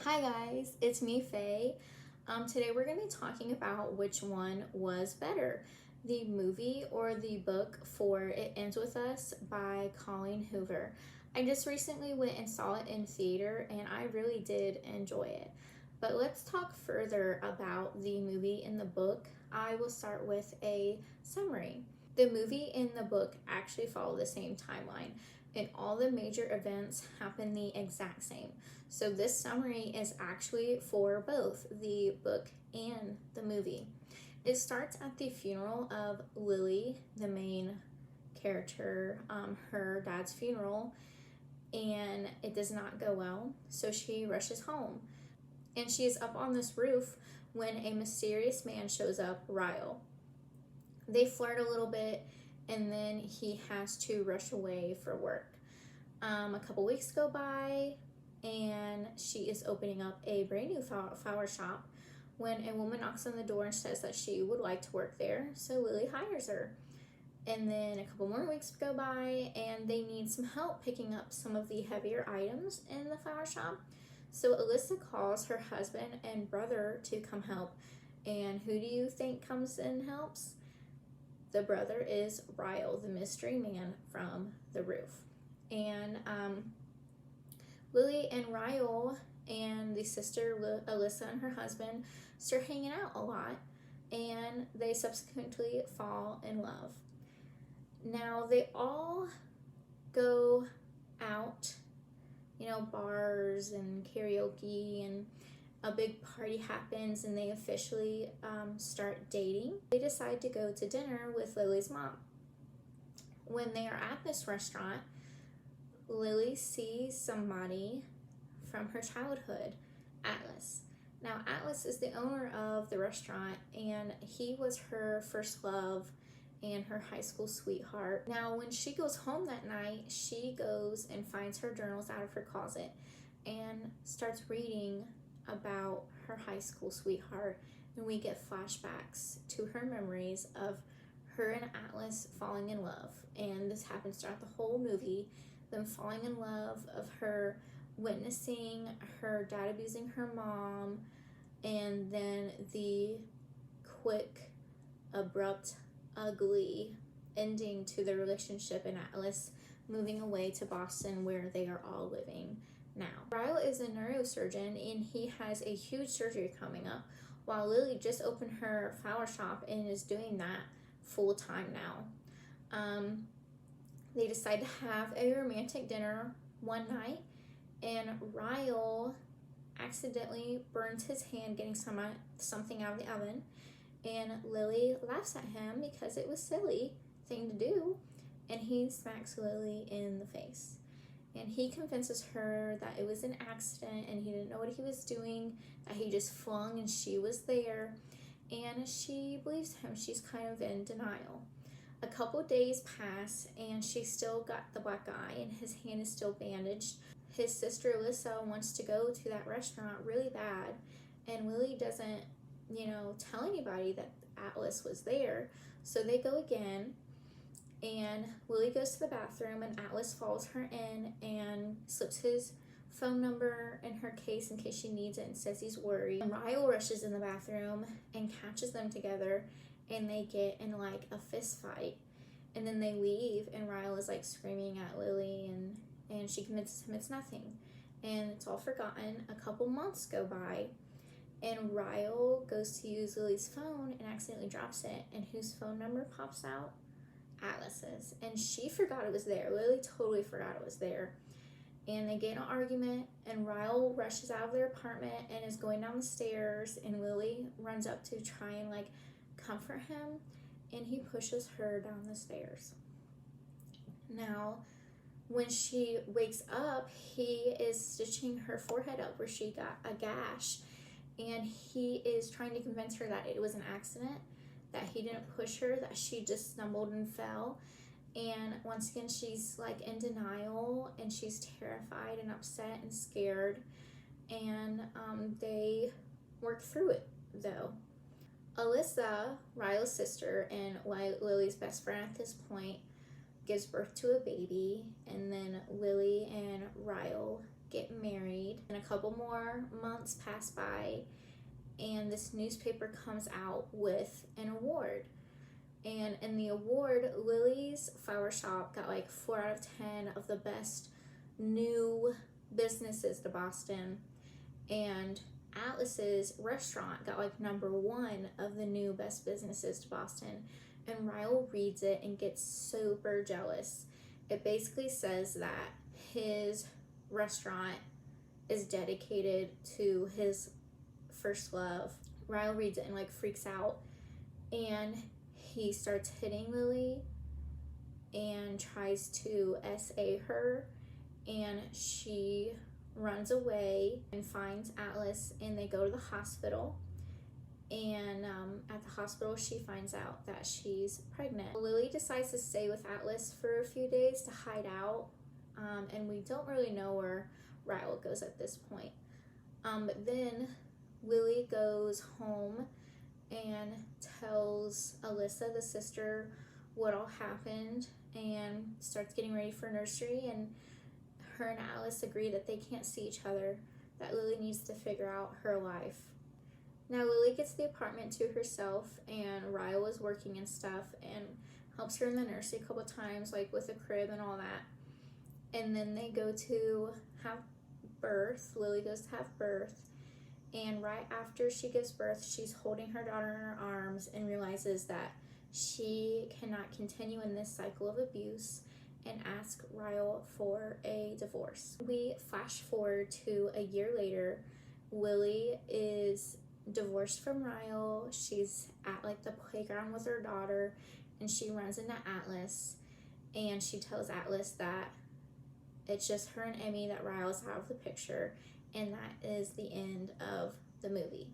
Hi guys, it's me, Faye. Today we're going to be talking about which one was better, the movie or the book for It Ends With Us by Colleen Hoover. I just recently went and saw it in theater and I really did enjoy it. But let's talk further about the movie and the book. I will start with a summary. The movie and the book actually follow the same timeline, and all the major events happen the exact same. So this summary is actually for both the book and the movie. It starts at the funeral of Lily, the main character, her dad's funeral, and it does not go well, so she rushes home. And she is up on this roof when a mysterious man shows up, Ryle. They flirt a little bit, and then he has to rush away for work. A couple weeks go by, and she is opening up a brand new flower shop when a woman knocks on the door and says that she would like to work there, so Lily hires her. And then a couple more weeks go by, and they need some help picking up some of the heavier items in the flower shop. So Alyssa calls her husband and brother to come help. And who do you think comes and helps? The brother is Ryle, the mystery man from the roof. And Lily and Ryle and the sister Alyssa and her husband start hanging out a lot, and they subsequently fall in love. Now they all go out, bars and karaoke, and a big party happens, and they officially start dating. They decide to go to dinner with Lily's mom. When they are at this restaurant, Lily sees somebody from her childhood, Atlas. Now, Atlas is the owner of the restaurant, and he was her first love and her high school sweetheart. Now, when she goes home that night, she goes and finds her journals out of her closet and starts reading about her high school sweetheart, and we get flashbacks to her memories of her and Atlas falling in love. And this happens throughout the whole movie, them falling in love, of her witnessing her dad abusing her mom, and then the quick, abrupt, ugly ending to their relationship, and Atlas moving away to Boston where they are all living now. Ryle is a neurosurgeon, and he has a huge surgery coming up, while Lily just opened her flower shop and is doing that full time now. They decide to have a romantic dinner one night, and Ryle accidentally burns his hand getting something out of the oven, and Lily laughs at him because it was a silly thing to do, and he smacks Lily in the face. And he convinces her that it was an accident and he didn't know what he was doing, that he just flung and she was there, and she believes him. She's kind of in denial. A couple days pass, and she's still got the black eye, and his hand is still bandaged. His sister Alyssa wants to go to that restaurant really bad, and Lily doesn't, tell anybody that Atlas was there. So they go again, and Lily goes to the bathroom, and Atlas follows her in and slips his phone number in her case in case she needs it, and says he's worried. And Ryle rushes in the bathroom and catches them together, and they get in like a fist fight, and then they leave, and Ryle is like screaming at Lily, and she convinces him it's nothing, and it's all forgotten. A couple months go by, and Ryle goes to use Lily's phone and accidentally drops it, and whose phone number pops out? Atlas's. And she forgot it was there. Lily totally forgot it was there. And they get in an argument, and Ryle rushes out of their apartment and is going down the stairs, and Lily runs up to try and like comfort him, and he pushes her down the stairs. Now, when she wakes up, he is stitching her forehead up where she got a gash, and he is trying to convince her that it was an accident, that he didn't push her, that she just stumbled and fell. And once again, she's like in denial, and she's terrified and upset and scared, and they work through it though. Alyssa, Ryle's sister and Lily's best friend at this point, gives birth to a baby, and then Lily and Ryle get married, and a couple more months pass by, and this newspaper comes out with an award. And in the award, Lily's flower shop got like 4 out of 10 of the best new businesses to Boston. And Atlas's restaurant got like #1 of the new best businesses to Boston. And Ryle reads it and gets super jealous. It basically says that his restaurant is dedicated to his first love. Ryle reads it and like freaks out, and he starts hitting Lily and tries to SA her, and she runs away and finds Atlas, and they go to the hospital. And at the hospital, she finds out that she's pregnant. Lily decides to stay with Atlas for a few days to hide out, and we don't really know where Ryle goes at this point. But then Lily goes home and tells Alyssa, the sister, what all happened, and starts getting ready for nursery. And her and Alice agree that they can't see each other, that Lily needs to figure out her life. Now Lily gets the apartment to herself, and Ryle is working and stuff and helps her in the nursery a couple times, like with a crib and all that. And then they go to have birth. Lily goes to have birth. And right after she gives birth, she's holding her daughter in her arms and realizes that she cannot continue in this cycle of abuse and asks Ryle for a divorce. We flash forward to a year later. Lily is divorced from Ryle. She's at like the playground with her daughter, and she runs into Atlas, and she tells Atlas that it's just her and Emmy, that Ryle's out of the picture. And that is the end of the movie.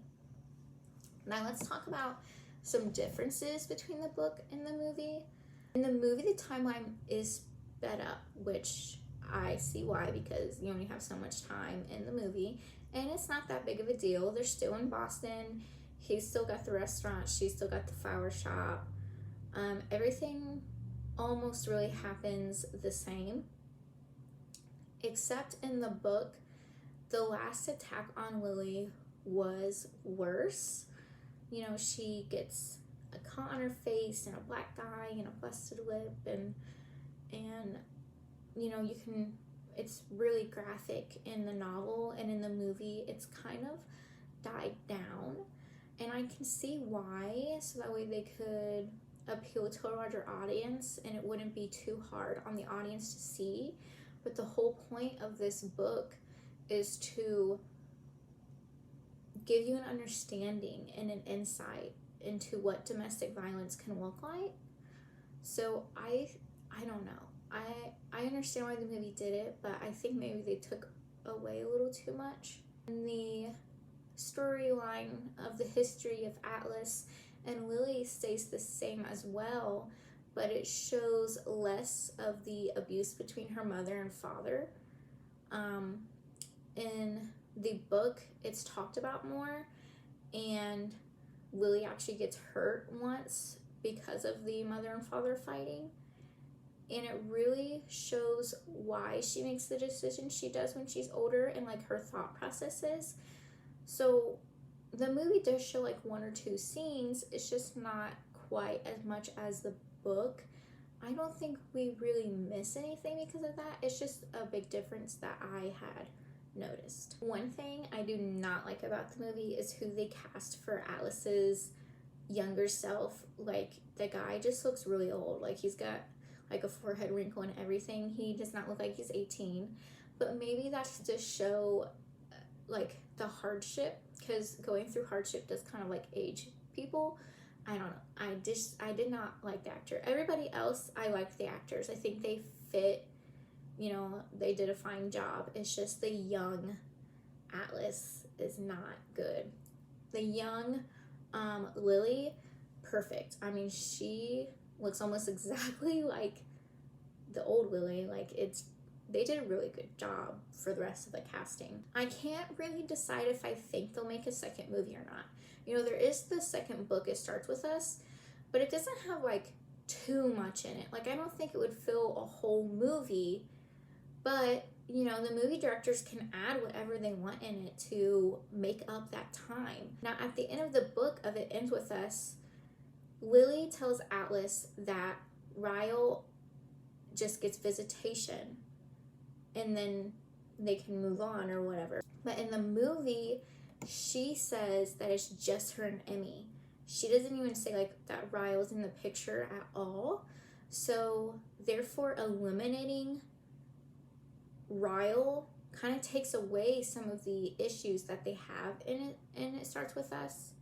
Now let's talk about some differences between the book and the movie. In the movie, the timeline is sped up, which I see why, because you only have so much time in the movie, and it's not that big of a deal. They're still in Boston. He's still got the restaurant. She's still got the flower shop. Everything almost really happens the same, except in the book, the last attack on Lily was worse. You know, she gets a cut on her face and a black eye and a busted lip, and you know, it's really graphic in the novel, and in the movie it's kind of died down, and I can see why, so that way they could appeal to a larger audience and it wouldn't be too hard on the audience to see. But the whole point of this book is to give you an understanding and an insight into what domestic violence can look like. So I don't know. I understand why the movie did it, but I think maybe they took away a little too much. And the storyline of the history of Atlas and Lily stays the same as well, but it shows less of the abuse between her mother and father. In the book, it's talked about more, and Lily actually gets hurt once because of the mother and father fighting, and it really shows why she makes the decisions she does when she's older, and like her thought processes. So the movie does show like 1 or 2 scenes. It's just not quite as much as the book. I don't think we really miss anything because of that. It's just a big difference that I had noticed. One thing I do not like about the movie is who they cast for Alice's younger self. Like, the guy just looks really old. Like, he's got like a forehead wrinkle and everything. He does not look like he's 18. But maybe that's to show like the hardship, because going through hardship does kind of like age people. I don't know. I did not like the actor. Everybody else, I liked the actors. I think they fit. You know, they did a fine job. It's just the young Atlas is not good. The young Lily, perfect. I mean, she looks almost exactly like the old Lily. Like, they did a really good job for the rest of the casting. I can't really decide if I think they'll make a second movie or not. You know, there is the second book, It Starts With Us, but it doesn't have like too much in it. Like, I don't think it would fill a whole movie, but the movie directors can add whatever they want in it to make up that time. Now, at the end of the book of It Ends With Us, Lily tells Atlas that Ryle just gets visitation and then they can move on or whatever. But in the movie, she says that it's just her and Emmy. She doesn't even say like that Ryle's in the picture at all. So therefore eliminating Ryle kind of takes away some of the issues that they have in it, and It Starts With Us.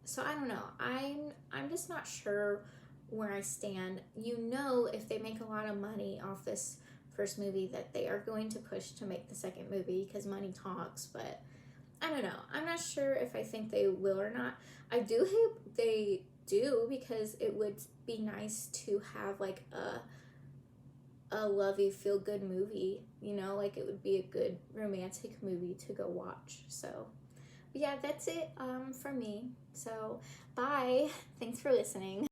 So I don't know. I'm just not sure where I stand. If they make a lot of money off this first movie, that they are going to push to make the second movie because money talks. But I don't know. I'm not sure if I think they will or not. I do hope they do, because it would be nice to have like a lovey feel good movie, like it would be a good romantic movie to go watch. So yeah, that's it from me. So bye. Thanks for listening.